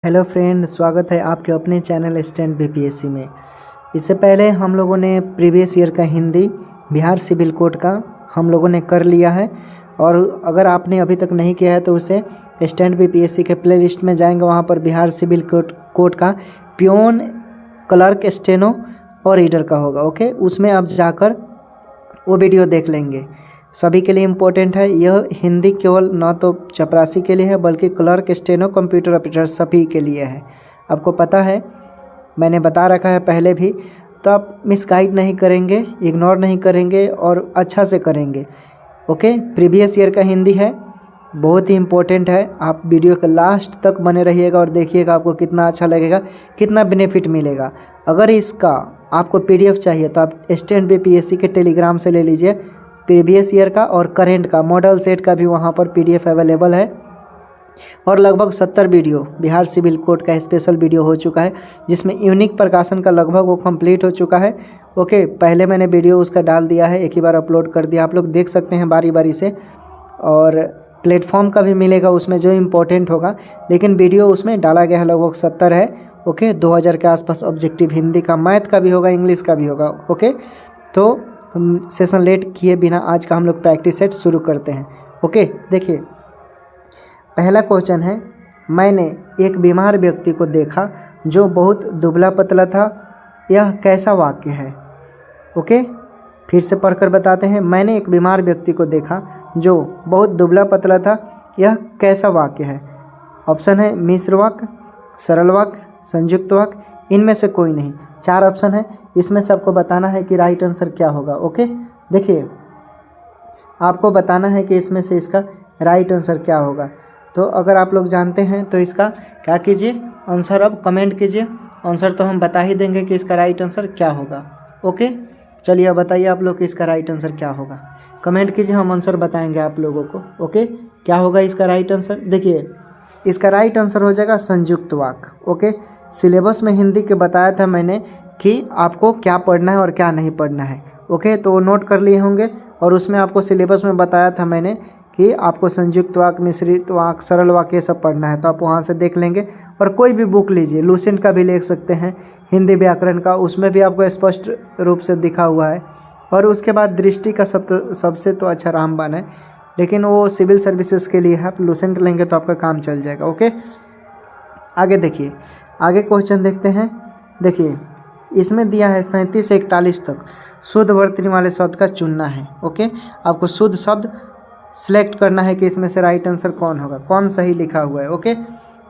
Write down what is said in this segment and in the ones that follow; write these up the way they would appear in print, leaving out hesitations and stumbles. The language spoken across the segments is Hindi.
हेलो फ्रेंड, स्वागत है आपके अपने चैनल स्टैंड बीपीएससी में। इससे पहले हम लोगों ने प्रीवियस ईयर का हिंदी बिहार सिविल कोड का हम लोगों ने कर लिया है। और अगर आपने अभी तक नहीं किया है तो उसे स्टैंड बीपीएससी के प्ले लिस्ट में जाएंगे, वहाँ पर बिहार सिविल कोड का पियोन, क्लर्क, स्टेनो और रीडर का होगा। ओके, उसमें आप जाकर वो वीडियो देख लेंगे। सभी के लिए इम्पोर्टेंट है। यह हिंदी केवल न तो चपरासी के लिए है बल्कि क्लर्क, स्टेनो, कंप्यूटर ऑपरेटर सभी के लिए है। आपको पता है, मैंने बता रखा है पहले भी, तो आप मिसगाइड नहीं करेंगे, इग्नोर नहीं करेंगे और अच्छा से करेंगे। ओके, प्रीवियस ईयर का हिंदी है, बहुत ही इम्पोर्टेंट है। आप वीडियो के लास्ट तक बने रहिएगा और देखिएगा आपको कितना अच्छा लगेगा, कितना बेनिफिट मिलेगा। अगर इसका आपको पीडीएफ चाहिए तो आप स्टैंड बीपीएससी के टेलीग्राम से ले लीजिए। प्रीवियस ईयर का और करेंट का मॉडल सेट का भी वहाँ पर पीडीएफ अवेलेबल है। और लगभग 70 वीडियो बिहार सिविल कोड का स्पेशल वीडियो हो चुका है, जिसमें यूनिक प्रकाशन का लगभग वो कंप्लीट हो चुका है। ओके, पहले मैंने वीडियो उसका डाल दिया है, एक ही बार अपलोड कर दिया, आप लोग देख सकते हैं बारी बारी से। और प्लेटफॉर्म का भी मिलेगा उसमें जो इम्पोर्टेंट होगा, लेकिन वीडियो उसमें डाला गया है लगभग 70 है। ओके, 2000 के आसपास ऑब्जेक्टिव हिंदी का, मैथ का भी होगा, इंग्लिश का भी होगा। ओके, तो हम सेशन लेट किए बिना आज का हम लोग प्रैक्टिस सेट शुरू करते हैं। ओके, देखिए पहला क्वेश्चन है, मैंने एक बीमार व्यक्ति को देखा जो बहुत दुबला पतला था, यह कैसा वाक्य है? ओके, फिर से पढ़कर बताते हैं। मैंने एक बीमार व्यक्ति को देखा जो बहुत दुबला पतला था, यह कैसा वाक्य है? ऑप्शन है मिश्र वाक्य, सरल वाक्य, संयुक्त वाक्य, इनमें से कोई नहीं। 4 ऑप्शन है, इसमें से आपको बताना है कि राइट आंसर क्या होगा। ओके, देखिए आपको बताना है कि इसमें से इसका राइट आंसर क्या होगा। तो अगर आप लोग जानते हैं तो इसका क्या कीजिए, आंसर अब कमेंट कीजिए। आंसर तो हम बता ही देंगे कि इसका राइट आंसर क्या होगा। ओके, चलिए अब बताइए आप लोग कि इसका राइट आंसर क्या होगा। कमेंट कीजिए, हम आंसर बताएंगे आप लोगों को। ओके, क्या होगा इसका राइट आंसर? देखिए इसका राइट आंसर हो जाएगा संयुक्त वाक्य। ओके, सिलेबस में हिंदी के बताया था मैंने कि आपको क्या पढ़ना है और क्या नहीं पढ़ना है। ओके, तो नोट कर लिए होंगे, और उसमें आपको सिलेबस में बताया था मैंने कि आपको संयुक्त वाक्य, मिश्रित वाक्य, सरल वाक्य ये सब पढ़ना है। तो आप वहाँ से देख लेंगे। और कोई भी बुक लीजिए, लूसेंट का भी ले सकते हैं, हिंदी व्याकरण का, उसमें भी आपको स्पष्ट रूप से दिखा हुआ है। और उसके बाद दृष्टि का सबसे तो अच्छा रामबाण है, लेकिन वो सिविल सर्विसेज के लिए है। आप लूसेंट लेंगे तो आपका काम चल जाएगा। ओके, आगे देखिए, आगे क्वेश्चन देखते हैं। देखिए इसमें दिया है 37 से 41 तक शुद्ध वर्तनी वाले शब्द का चुनना है। ओके, आपको शुद्ध शब्द सिलेक्ट करना है कि इसमें से राइट आंसर कौन होगा, कौन सही लिखा हुआ है। ओके,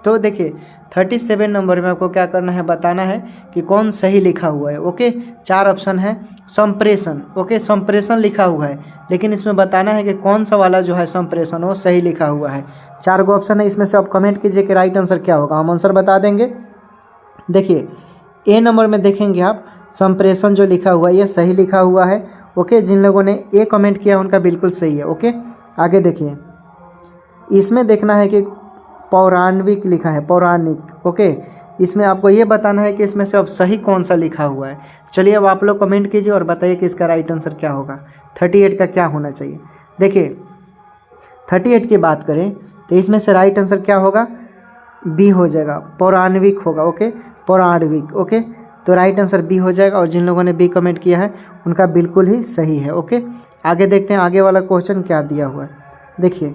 तो देखिए 37 नंबर में आपको क्या करना है, बताना है कि कौन सही लिखा हुआ है। ओके, 4 ऑप्शन है। संप्रेषण, ओके, संप्रेषण लिखा हुआ है, लेकिन इसमें बताना है कि कौन सा वाला जो है संप्रेषण वो सही लिखा हुआ है। 4 गो ऑप्शन है, इसमें से आप कमेंट कीजिए कि राइट आंसर क्या होगा, हम आंसर बता देंगे। देखिए ए नंबर में देखेंगे आप, संप्रेषण जो लिखा हुआ है ये सही लिखा हुआ है। ओके, जिन लोगों ने ए कमेंट किया उनका बिल्कुल सही है। ओके, आगे देखिए, इसमें देखना है कि पौराणिक लिखा है, पौराणिक। ओके, इसमें आपको ये बताना है कि इसमें से अब सही कौन सा लिखा हुआ है। चलिए अब आप लोग कमेंट कीजिए और बताइए कि इसका राइट आंसर क्या होगा। 38 का क्या होना चाहिए? देखिए 38 की बात करें तो इसमें से राइट आंसर क्या होगा? बी हो जाएगा, पौराणिक होगा। ओके, पौराणिक। ओके, तो राइट आंसर बी हो जाएगा। और जिन लोगों ने बी कमेंट किया है उनका बिल्कुल ही सही है। ओके, आगे देखते हैं आगे वाला क्वेश्चन क्या दिया हुआ है। देखिए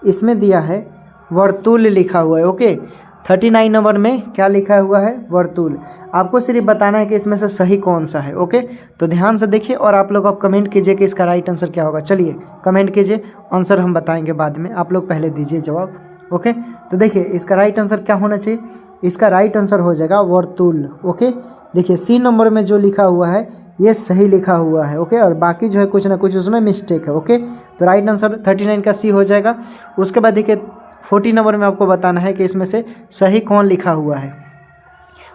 इसमें दिया है वर्तुल लिखा हुआ है। ओके, 39 नंबर में क्या लिखा हुआ है? वर्तुल। आपको सिर्फ बताना है कि इसमें से सही कौन सा है। ओके, तो ध्यान से देखिए और आप लोग अब कमेंट कीजिए कि इसका राइट आंसर क्या होगा। चलिए कमेंट कीजिए, आंसर हम बताएंगे बाद में, आप लोग पहले दीजिए जवाब। ओके, तो देखिए इसका राइट आंसर क्या होना चाहिए? इसका राइट आंसर हो जाएगा वर्तुल। ओके, देखिए सी नंबर में जो लिखा हुआ है ये सही लिखा हुआ है। ओके, और बाकी जो है कुछ ना कुछ उसमें मिस्टेक है। ओके, तो राइट आंसर 39 का सी हो जाएगा। उसके बाद देखिए 40 नंबर में आपको बताना है कि इसमें से सही कौन लिखा हुआ है,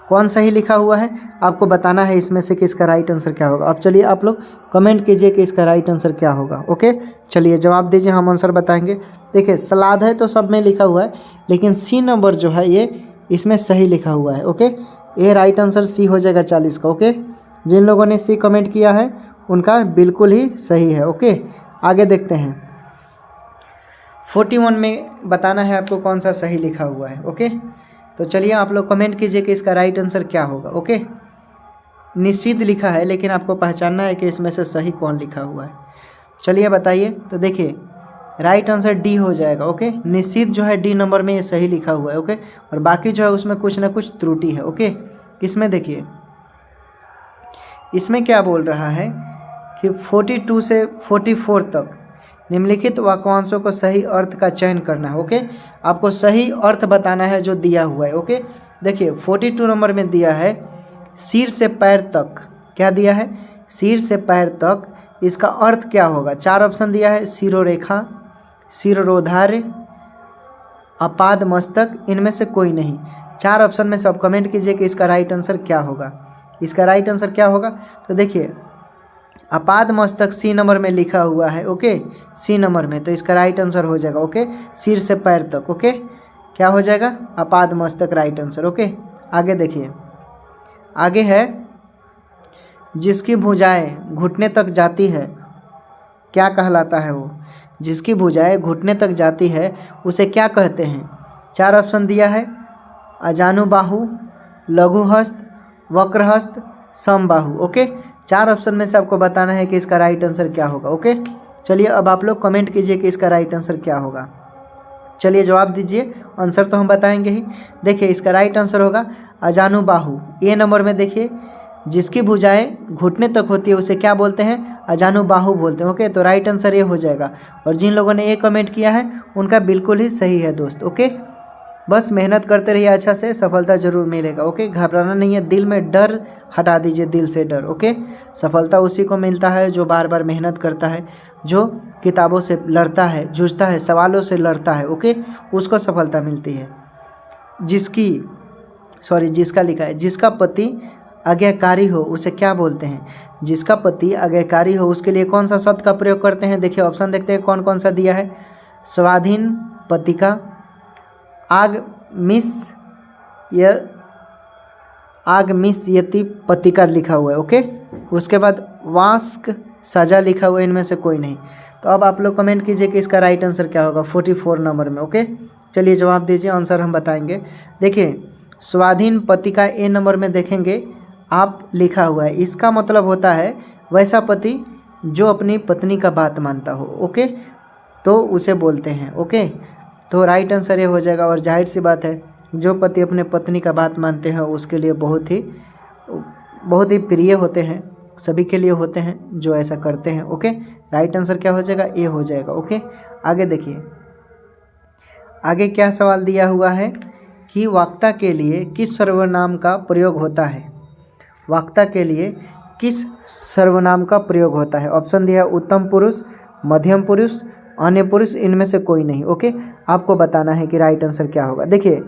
कौन सही लिखा हुआ है, आपको बताना है इसमें से कि इसका राइट आंसर क्या होगा। अब चलिए आप लोग कमेंट कीजिए कि इसका राइट आंसर क्या होगा। ओके, चलिए जवाब दीजिए, हम आंसर बताएंगे। देखिए सलाद है तो सब में लिखा हुआ है, लेकिन सी नंबर जो है ये इसमें सही लिखा हुआ है। ओके, ये राइट आंसर सी हो जाएगा 40 का। ओके, जिन लोगों ने सी कमेंट किया है उनका बिल्कुल ही सही है। ओके, आगे देखते हैं। 41 में बताना है आपको कौन सा सही लिखा हुआ है। ओके, तो तो चलिए आप लोग कमेंट कीजिए कि इसका राइट आंसर क्या होगा। ओके, निषिद्ध लिखा है, लेकिन आपको पहचानना है कि इसमें से सही कौन लिखा हुआ है। चलिए बताइए। तो देखिए राइट आंसर डी हो जाएगा। ओके, निषिद्ध जो है डी नंबर में ये सही लिखा हुआ है। ओके, और बाकी जो है उसमें कुछ ना कुछ त्रुटि है। ओके, इसमें देखिए इसमें क्या बोल रहा है कि 42 से 44 तक निम्नलिखित वाक्यांशों को सही अर्थ का चयन करना है। ओके, आपको सही अर्थ बताना है जो दिया हुआ है। ओके, देखिए 42 नंबर में दिया है सिर से पैर तक। क्या दिया है? सिर से पैर तक। इसका अर्थ क्या होगा? 4 ऑप्शन दिया है, शिरोरेखा, शिरोधार्य, अपाद मस्तक, इनमें से कोई नहीं। 4 ऑप्शन में सब कमेंट कीजिए कि इसका राइट आंसर क्या होगा। इसका राइट आंसर क्या होगा? तो देखिए अपाद मस्तक सी नंबर में लिखा हुआ है। ओके, सी नंबर में, तो इसका राइट आंसर हो जाएगा। ओके, सिर से पैर तक। ओके, क्या हो जाएगा? अपाद मस्तक राइट आंसर। ओके, आगे देखिए, आगे है जिसकी भुजाएं घुटने तक जाती है क्या कहलाता है वो? जिसकी भुजाएं घुटने तक जाती है उसे क्या कहते हैं? 4 ऑप्शन दिया है, अजानुबाहु, लघुहस्त, वक्रहस्त, समबाहु। ओके, 4 ऑप्शन में से आपको बताना है कि इसका राइट आंसर क्या होगा। ओके, चलिए अब आप लोग कमेंट कीजिए कि इसका राइट आंसर क्या होगा। चलिए जवाब दीजिए, आंसर तो हम बताएंगे ही। देखिए इसका राइट आंसर होगा अजानुबाहु। ए नंबर में देखिए जिसकी भुजाएं घुटने तक होती है उसे क्या बोलते हैं? अजानुबाहु बोलते हैं। ओके, तो राइट आंसर ये हो जाएगा। और जिन लोगों ने ये कमेंट किया है उनका बिल्कुल ही सही है दोस्त। ओके, बस मेहनत करते रहिए अच्छा से, सफलता जरूर मिलेगा। ओके, घबराना नहीं है, दिल में डर हटा दीजिए, दिल से डर। ओके, सफलता उसी को मिलता है जो बार बार मेहनत करता है, जो किताबों से लड़ता है, जूझता है, सवालों से लड़ता है। ओके, उसको सफलता मिलती है। जिसका लिखा है जिसका पति आज्ञाकारी हो उसे क्या बोलते हैं? जिसका पति आज्ञाकारी हो उसके लिए कौन सा शब्द का प्रयोग करते हैं? देखिए ऑप्शन देखते हैं कौन कौन सा दिया है। स्वाधीन पतिका, आगमिष्यति पतिका लिखा हुआ है। ओके, उसके बाद वास्क सजा लिखा हुआ है, इनमें से कोई नहीं। तो अब आप लोग कमेंट कीजिए कि इसका राइट आंसर क्या होगा 44 नंबर में। ओके, चलिए जवाब दीजिए, आंसर हम बताएंगे। देखिए स्वाधीन पतिका ए नंबर में देखेंगे आप लिखा हुआ है, इसका मतलब होता है वैसा पति जो अपनी पत्नी का बात मानता हो। ओके, तो उसे बोलते हैं। ओके, तो राइट आंसर ये हो जाएगा। और जाहिर सी बात है जो पति अपने पत्नी का बात मानते हैं उसके लिए बहुत ही प्रिय होते हैं, सभी के लिए होते हैं जो ऐसा करते हैं। ओके, राइट आंसर क्या हो जाएगा? ए हो जाएगा। ओके, आगे देखिए, आगे क्या सवाल दिया हुआ है कि वक्ता के लिए किस सर्वनाम का प्रयोग होता है? वक्ता के लिए किस सर्वनाम का प्रयोग होता है? ऑप्शन दिया है उत्तम पुरुष, मध्यम पुरुष, अन्य पुरुष, इनमें से कोई नहीं। ओके, आपको बताना है कि राइट आंसर क्या होगा। देखिए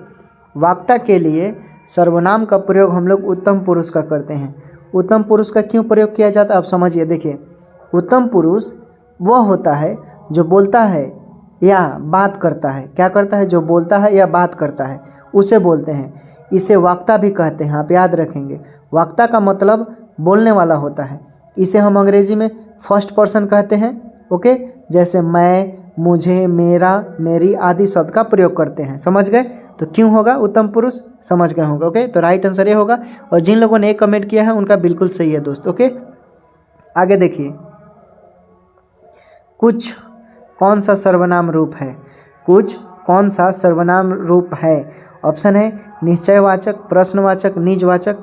वक्ता के लिए सर्वनाम का प्रयोग हम लोग उत्तम पुरुष का करते हैं। उत्तम पुरुष का क्यों प्रयोग किया जाता है आप समझिए। देखिए उत्तम पुरुष वह होता है जो बोलता है या बात करता है। क्या करता है? जो बोलता है या बात करता है उसे बोलते हैं। इसे वक्ता भी कहते हैं, आप याद रखेंगे। वक्ता का मतलब बोलने वाला होता है। इसे हम अंग्रेजी में फर्स्ट पर्सन कहते हैं। ओके, जैसे मैं, मुझे, मेरा, मेरी आदि शब्द का प्रयोग करते हैं। समझ गए? तो क्यों होगा उत्तम पुरुष? समझ गए होंगे। ओके, तो राइट आंसर ये होगा। और जिन लोगों ने एक कमेंट किया है उनका बिल्कुल सही है दोस्त। ओके, आगे देखिए, कुछ कौन सा सर्वनाम रूप है? कुछ कौन सा सर्वनाम रूप है? ऑप्शन है निश्चयवाचक, प्रश्नवाचक, निजवाचक,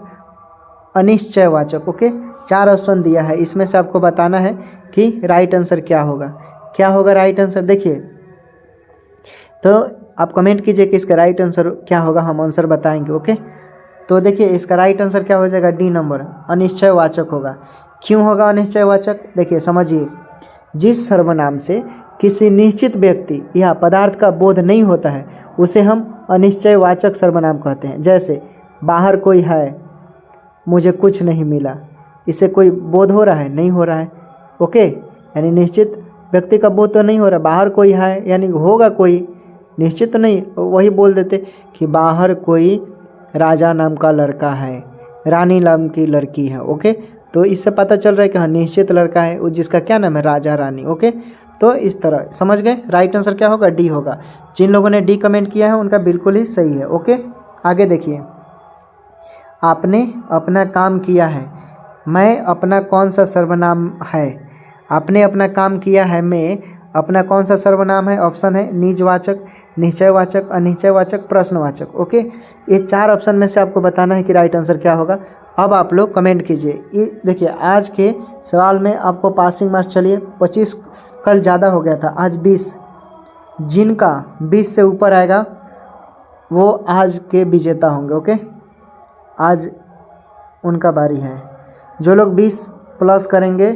अनिश्चयवाचक। ओके, 4 ऑप्शन दिया है, इसमें से आपको बताना है कि राइट आंसर क्या होगा। क्या होगा राइट आंसर? देखिए तो आप कमेंट कीजिए कि इसका राइट आंसर क्या होगा, हम आंसर बताएंगे। ओके, तो देखिए इसका राइट आंसर क्या हो जाएगा? डी नंबर, अनिश्चयवाचक होगा। क्यों होगा अनिश्चयवाचक? देखिए समझिए, जिस सर्वनाम से किसी निश्चित व्यक्ति या पदार्थ का बोध नहीं होता है उसे हम अनिश्चयवाचक सर्वनाम कहते हैं। जैसे बाहर कोई है, मुझे कुछ नहीं मिला, इसे कोई बोध हो रहा है? नहीं हो रहा है। ओके, यानी निश्चित व्यक्ति का बोध तो नहीं हो रहा। बाहर कोई है यानी होगा कोई, निश्चित तो नहीं। वही बोल देते कि बाहर कोई राजा नाम का लड़का है, रानी नाम की लड़की है। ओके, तो इससे पता चल रहा है कि हाँ निश्चित लड़का है जिसका क्या नाम है? राजा रानी। ओके, तो इस तरह समझ गए। राइट आंसर क्या होगा? डी होगा। जिन लोगों ने डी कमेंट किया है उनका बिल्कुल ही सही है। ओके, आगे देखिए, आपने अपना काम किया है, मैं अपना कौन सा सर्वनाम है। आपने अपना काम किया है में अपना कौन सा सर्वनाम है। ऑप्शन है निजवाचक, निश्चयवाचक, अनिश्चयवाचक, प्रश्नवाचक। ओके, ये 4 ऑप्शन में से आपको बताना है कि राइट आंसर क्या होगा। अब आप लोग कमेंट कीजिए। ये देखिए, आज के सवाल में आपको पासिंग मार्क्स चलिए 25, कल ज़्यादा हो गया था, आज 20। जिनका 20 से ऊपर आएगा वो आज के विजेता होंगे। ओके, आज उनका बारी है। जो लोग 20 प्लस करेंगे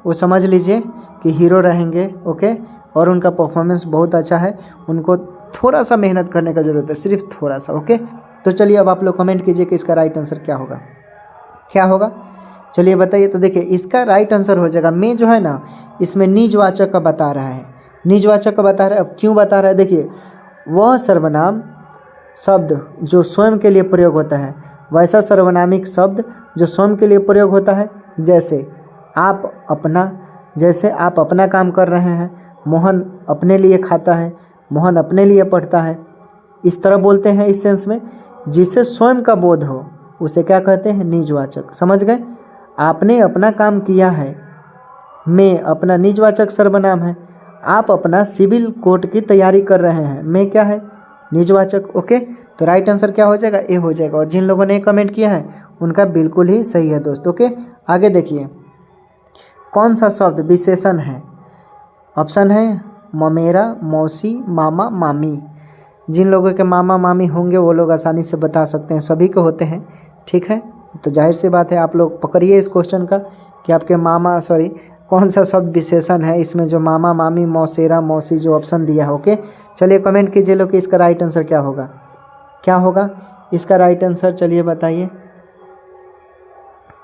वो समझ लीजिए कि हीरो रहेंगे। ओके, और उनका परफॉर्मेंस बहुत अच्छा है, उनको थोड़ा सा मेहनत करने का ज़रूरत है, सिर्फ थोड़ा सा। ओके, तो चलिए अब आप लोग कमेंट कीजिए कि इसका राइट आंसर क्या होगा। क्या होगा चलिए बताइए। तो देखिए, इसका राइट आंसर हो जाएगा, मैं जो है ना इसमें निजवाचक का बता रहा है, निजवाचक का बता रहा है। अब क्यों बता रहा है, देखिए, वह सर्वनाम शब्द जो स्वयं के लिए प्रयोग होता है, वैसा सर्वनामिक शब्द जो स्वयं के लिए प्रयोग होता है। जैसे आप अपना, जैसे आप अपना काम कर रहे हैं, मोहन अपने लिए खाता है, मोहन अपने लिए पढ़ता है, इस तरह बोलते हैं इस सेंस में। जिसे स्वयं का बोध हो उसे क्या कहते हैं, निजवाचक। समझ गए। आपने अपना काम किया है मैं अपना निजवाचक सर्वनाम है। आप अपना सिविल कोर्ट की तैयारी कर रहे हैं, मैं क्या है, निजवाचक। ओके, तो राइट आंसर क्या हो जाएगा, ए हो जाएगा। और जिन लोगों ने कमेंट किया है उनका बिल्कुल ही सही है दोस्तों। ओके, आगे देखिए, कौन सा शब्द विशेषण है। ऑप्शन है ममेरा, मौसी, मामा, मामी। जिन लोगों के मामा मामी होंगे वो लोग आसानी से बता सकते हैं, सभी के होते हैं। ठीक है, तो जाहिर सी बात है, आप लोग पकड़िए इस क्वेश्चन का कि आपके मामा, सॉरी, कौन सा शब्द विशेषण है इसमें जो मामा, मामी, मौसेरा, मौसी जो ऑप्शन दिया है। ओके, चलिए कमेंट कीजिए लोग कि इसका राइट आंसर क्या होगा। क्या होगा इसका राइट आंसर, चलिए बताइए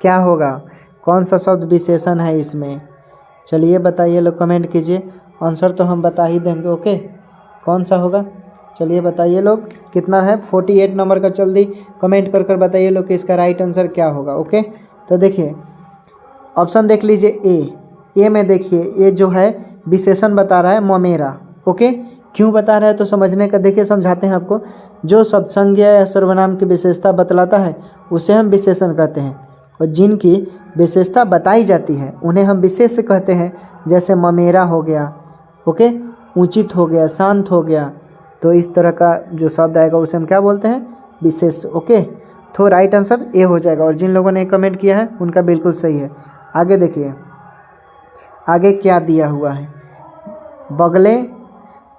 क्या होगा, कौन सा शब्द विशेषण है इसमें, चलिए बताइए लोग, कमेंट कीजिए। आंसर तो हम बता ही देंगे। ओके, कौन सा होगा चलिए बताइए लोग, कितना है 48 नंबर का, जल्दी कमेंट कर बताइए लोग कि इसका राइट आंसर क्या होगा। ओके, तो देखिए ऑप्शन देख लीजिए, ए में देखिए, ये जो है विशेषण बता रहा है ममेरा। ओके, क्यों बता रहा है तो समझने का, देखिए समझाते हैं आपको। जो शब्द संज्ञा या सर्वनाम की विशेषता बतलाता है उसे हम विशेषण कहते हैं, और जिनकी विशेषता बताई जाती है उन्हें हम विशेष कहते हैं। जैसे ममेरा हो गया, ओके, उचित हो गया, शांत हो गया, तो इस तरह का जो शब्द आएगा उसे हम क्या बोलते हैं, विशेष। ओके, तो राइट आंसर ए हो जाएगा। और जिन लोगों ने कमेंट किया है उनका बिल्कुल सही है। आगे देखिए, आगे क्या दिया हुआ है, बगले,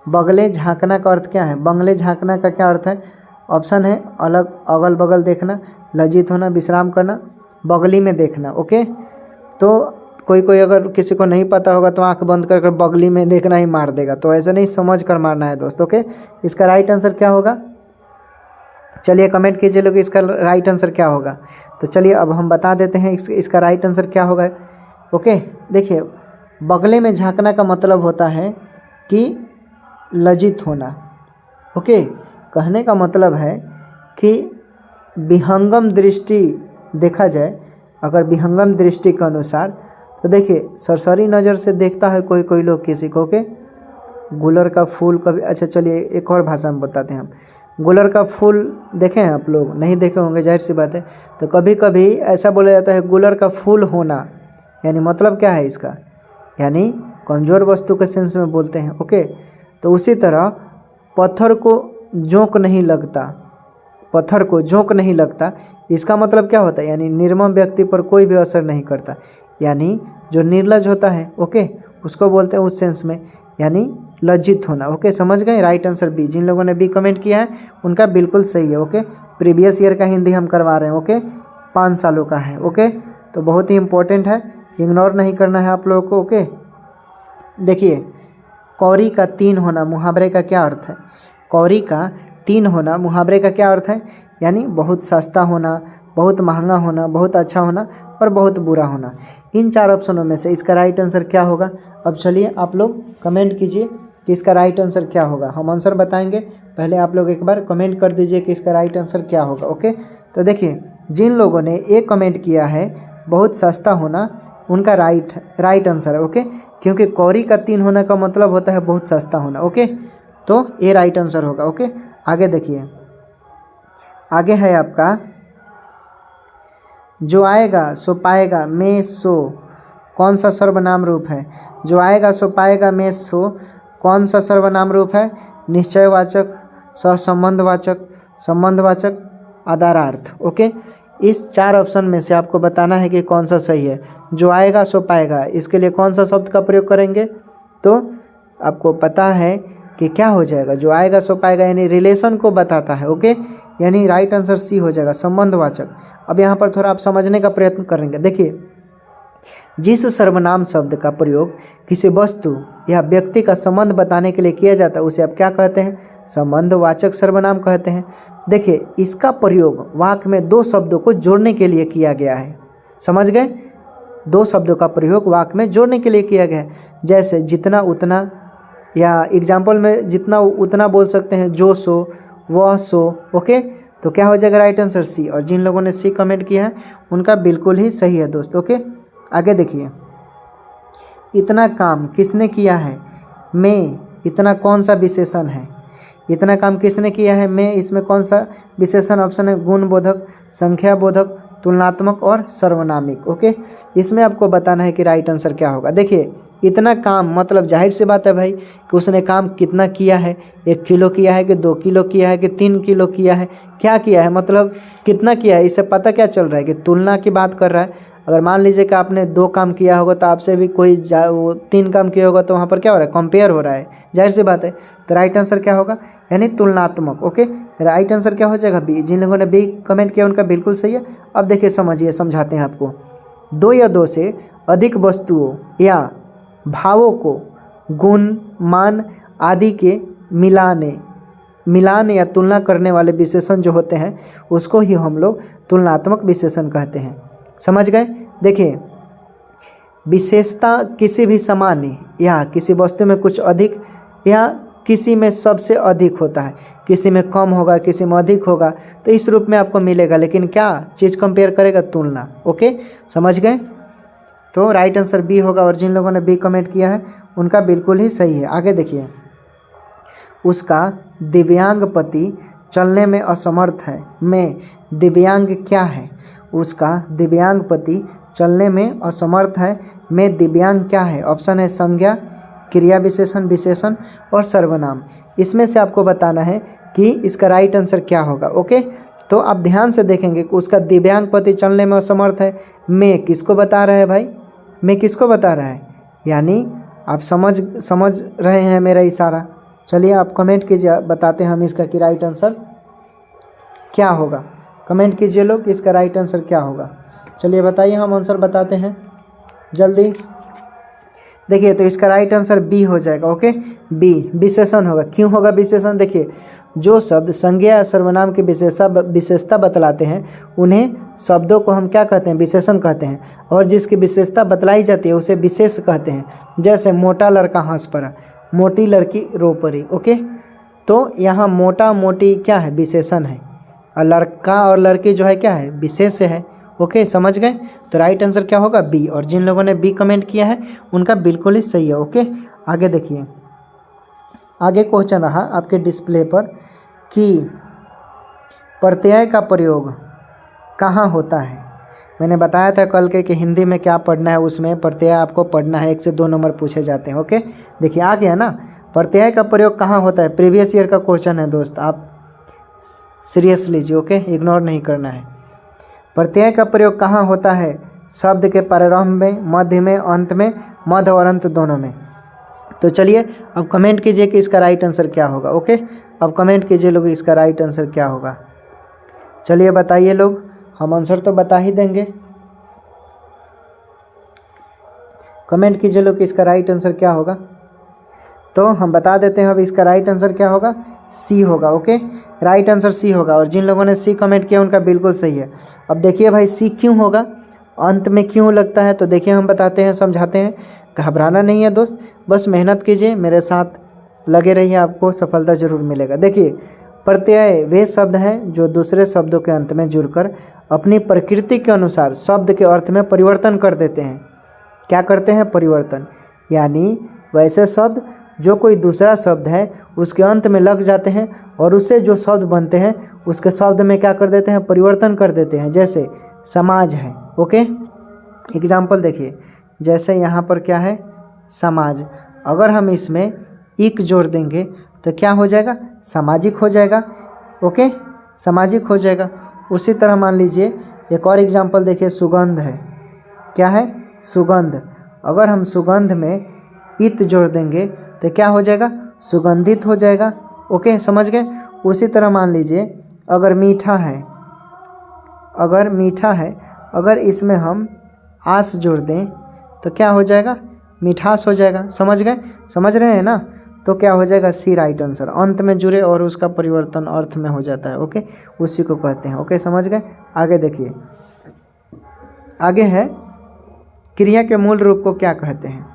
बगले झांकना का अर्थ क्या है, बंगले झांकना का क्या अर्थ है। ऑप्शन है अलग, अगल बगल देखना, लज्जित होना, विश्राम करना, बगली में देखना। ओके, तो कोई अगर किसी को नहीं पता होगा तो आंख बंद कर बगली में देखना ही मार देगा, तो ऐसा नहीं, समझ कर मारना है दोस्तों। ओके, इसका राइट आंसर क्या होगा, चलिए कमेंट कीजिए लोग इसका राइट आंसर क्या होगा। तो चलिए अब हम बता देते हैं इसका राइट आंसर क्या होगा। ओके, देखिए, बगले में झांकना का मतलब होता है कि लज्जित होना। ओके, कहने का मतलब है कि विहंगम दृष्टि देखा जाए, अगर विहंगम दृष्टि के अनुसार, तो देखिए सरसरी नज़र से देखता है कोई लोग किसी को के गुलर का फूल कभी, अच्छा चलिए एक और भाषा में बताते हैं हम। गुलर का फूल देखे हैं आप लोग, नहीं देखे होंगे, जाहिर सी बात है। तो कभी कभी ऐसा बोला जाता है गुलर का फूल होना, यानी मतलब क्या है इसका, यानी कमज़ोर वस्तु के सेंस में बोलते हैं। ओके, तो उसी तरह पत्थर को जोंक नहीं लगता, पत्थर को झोंक नहीं लगता, इसका मतलब क्या होता है, यानी निर्मम व्यक्ति पर कोई भी असर नहीं करता, यानी जो निर्लज होता है। ओके, उसको बोलते हैं उस सेंस में, यानी लज्जित होना। ओके, समझ गए। Right answer B. जिन लोगों ने बी कमेंट किया है उनका बिल्कुल सही है। ओके, प्रीवियस ईयर का हिंदी हम करवा रहे हैं। ओके, 5 सालों का है। ओके, तो बहुत ही इंपॉर्टेंट है, इग्नोर नहीं करना है आप लोगों को। ओके, देखिए, कौड़ी का 3 होना मुहावरे का क्या अर्थ है, कौड़ी का 3 होना मुहावरे का क्या अर्थ है, यानी बहुत सस्ता होना, बहुत महंगा होना, बहुत अच्छा होना और बहुत बुरा होना। इन 4 ऑप्शनों में से इसका राइट आंसर क्या होगा। अब चलिए आप लोग कमेंट कीजिए कि इसका राइट आंसर क्या होगा, हम आंसर बताएंगे, पहले आप लोग एक बार कमेंट कर दीजिए कि इसका राइट आंसर क्या होगा। ओके, तो देखिए, जिन लोगों ने ए कमेंट किया है बहुत सस्ता होना, उनका राइट आंसर है। ओके, क्योंकि कौड़ी का 3 होने का मतलब होता है बहुत सस्ता होना। ओके, तो ये राइट आंसर होगा। ओके, आगे देखिए, आगे है आपका जो आएगा सो पाएगा में सो कौन सा सर्वनाम रूप है? जो आएगा सो पाएगा में सो कौन सा सर्वनाम रूप है? निश्चयवाचक, सहसंबंधवाचक, संबंधवाचक, आधारार्थ। ओके, इस 4 ऑप्शन में से आपको बताना है कि कौन सा सही है। जो आएगा सो पाएगा, इसके लिए कौन सा शब्द का प्रयोग करेंगे? तो आपको पता है कि क्या हो जाएगा, जो आएगा सो पाएगा यानी रिलेशन को बताता है। ओके, यानी राइट आंसर सी हो जाएगा, संबंधवाचक। अब यहाँ पर थोड़ा आप समझने का प्रयत्न करेंगे। देखिए, जिस सर्वनाम शब्द का प्रयोग किसी वस्तु या व्यक्ति का संबंध बताने के लिए किया जाता है उसे आप क्या कहते हैं? संबंधवाचक सर्वनाम कहते हैं। देखिए, इसका प्रयोग वाक्य में 2 शब्दों को जोड़ने के लिए किया गया है। समझ गए? 2 शब्दों का प्रयोग वाक्य में जोड़ने के लिए किया गया है। जैसे जितना उतना, या एग्जाम्पल में जितना उतना बोल सकते हैं, जो सो वह सो। ओके, तो क्या हो जाएगा राइट आंसर सी। और जिन लोगों ने सी कमेंट किया है उनका बिल्कुल ही सही है दोस्त। ओके, आगे देखिए, इतना काम किसने किया है? में इतना कौन सा विशेषण है? इतना काम किसने किया है में, इसमें कौन सा विशेषण? ऑप्शन है गुणबोधक, संख्याबोधक, तुलनात्मक और सर्वनामिक। ओके, इसमें आपको बताना है कि राइट आंसर क्या होगा। देखिए, इतना काम मतलब जाहिर सी बात है भाई कि उसने काम कितना किया है, 1 किलो किया है कि 2 किलो किया है कि 3 किलो किया है, क्या किया है, मतलब कितना किया है। इससे पता क्या चल रहा है कि तुलना की बात कर रहा है। अगर मान लीजिए कि आपने 2 काम किया होगा तो आपसे भी कोई वो 3 काम किया होगा तो वहाँ पर क्या हो रहा है? कंपेयर हो रहा है, जाहिर सी बात है। तो राइट आंसर क्या होगा? यानी तुलनात्मक। ओके, राइट आंसर क्या हो जाएगा? बी। जिन लोगों ने बी कमेंट किया उनका बिल्कुल सही है। अब देखिए, समझिए, समझाते हैं आपको। 2 या 2 से अधिक वस्तुओं या भावों को गुण, मान आदि के मिलान या तुलना करने वाले विशेषण जो होते हैं उसको ही हम लोग तुलनात्मक विशेषण कहते हैं। समझ गए? देखिए, विशेषता किसी भी सामान्य या किसी वस्तु में कुछ अधिक या किसी में सबसे अधिक होता है, किसी में कम होगा, किसी में अधिक होगा, तो इस रूप में आपको मिलेगा। लेकिन क्या चीज़ कंपेयर करेगा? तुलना। ओके, समझ गए? तो राइट आंसर बी होगा। और जिन लोगों ने बी कमेंट किया है उनका बिल्कुल ही सही है। आगे देखिए, उसका दिव्यांग पति चलने में असमर्थ है में दिव्यांग क्या है? उसका दिव्यांग पति चलने में असमर्थ है में दिव्यांग क्या है? ऑप्शन है संज्ञा, क्रिया विशेषण, विशेषण और सर्वनाम। इसमें से आपको बताना है कि इसका राइट आंसर क्या होगा। ओके, तो आप ध्यान से देखेंगे कि उसका दिव्यांग पति चलने में असमर्थ है में किसको बता रहा है भाई? में किसको बता रहा है? यानी आप समझ रहे हैं मेरा इशारा। चलिए आप कमेंट कीजिए, बताते हैं हम इसका कि राइट आंसर क्या होगा। कमेंट कीजिए लोग कि इसका राइट आंसर क्या होगा। चलिए बताइए, हम आंसर बताते हैं जल्दी। देखिए, तो इसका राइट आंसर बी हो जाएगा। ओके, बी विशेषण होगा। क्यों होगा विशेषण? देखिए, जो शब्द संज्ञा या सर्वनाम की विशेषता बतलाते हैं उन्हें शब्दों को हम क्या कहते हैं? विशेषण कहते हैं। और जिसकी विशेषता बतलाई जाती है उसे विशेष कहते हैं। जैसे मोटा लड़का हंस पड़ा, मोटी लड़की रो पड़ी। ओके, तो यहाँ मोटा मोटी क्या है? विशेषण है, और लड़का और लड़की जो है क्या है? विशेष है। ओके, समझ गए? तो राइट आंसर क्या होगा? बी। और जिन लोगों ने बी कमेंट किया है उनका बिल्कुल ही सही है। ओके, आगे देखिए, आगे क्वेश्चन रहा आपके डिस्प्ले पर कि प्रत्यय का प्रयोग कहाँ होता है। मैंने बताया था कल के कि हिंदी में क्या पढ़ना है, उसमें प्रत्यय आपको पढ़ना है। 1 से 2 नंबर पूछे जाते हैं। ओके, देखिए आ गया ना, प्रत्यय का प्रयोग कहाँ होता है। प्रीवियस ईयर का क्वेश्चन है दोस्त, आप सीरियस लीजिए। ओके, इग्नोर नहीं करना है। प्रत्यय का प्रयोग कहाँ होता है? शब्द के प्रारंभ में, मध्य में, अंत में, मध्य और अंत दोनों में। तो चलिए अब कमेंट कीजिए कि इसका राइट आंसर क्या होगा। ओके, अब कमेंट कीजिए लोग इसका राइट आंसर क्या होगा। चलिए बताइए लोग, हम आंसर तो बता ही देंगे। कमेंट कीजिए लोग कि इसका राइट आंसर क्या होगा। तो हम बता देते हैं अब इसका राइट आंसर क्या होगा। सी होगा। ओके, राइट आंसर सी होगा। और जिन लोगों ने सी कमेंट किया उनका बिल्कुल सही है। अब देखिए भाई, सी क्यों होगा, अंत में क्यों लगता है? तो देखिए हम बताते हैं, समझाते हैं। घबराना नहीं है दोस्त, बस मेहनत कीजिए, मेरे साथ लगे रहिए, आपको सफलता जरूर मिलेगा। देखिए, प्रत्यय वे शब्द हैं जो दूसरे शब्दों के अंत में जुड़कर अपनी प्रकृति के अनुसार शब्द के अर्थ में परिवर्तन कर देते हैं। क्या करते हैं? परिवर्तन। यानी वैसे शब्द जो कोई दूसरा शब्द है उसके अंत में लग जाते हैं और उससे जो शब्द बनते हैं उसके शब्द में क्या कर देते हैं, परिवर्तन कर देते हैं। जैसे समाज है, ओके। एग्जाम्पल देखिए, जैसे यहाँ पर क्या है, समाज, अगर हम इसमें इक जोड़ देंगे तो क्या हो जाएगा, सामाजिक हो जाएगा, ओके, सामाजिक हो जाएगा। उसी तरह मान लीजिए एक और एग्जाम्पल देखिए, सुगंध है, क्या है, सुगंध। अगर हम सुगंध में इत जोड़ देंगे तो क्या हो जाएगा, सुगंधित हो जाएगा, ओके, समझ गए। उसी तरह मान लीजिए अगर मीठा है, अगर मीठा है, अगर इसमें हम आस जोड़ दें तो क्या हो जाएगा, मिठास हो जाएगा, समझ गए, समझ रहे हैं ना। तो क्या हो जाएगा, सी राइट आंसर, अंत में जुड़े और उसका परिवर्तन अर्थ में हो जाता है, ओके, उसी को कहते हैं, ओके, समझ गए। आगे देखिए, आगे है क्रिया के मूल रूप को क्या कहते हैं,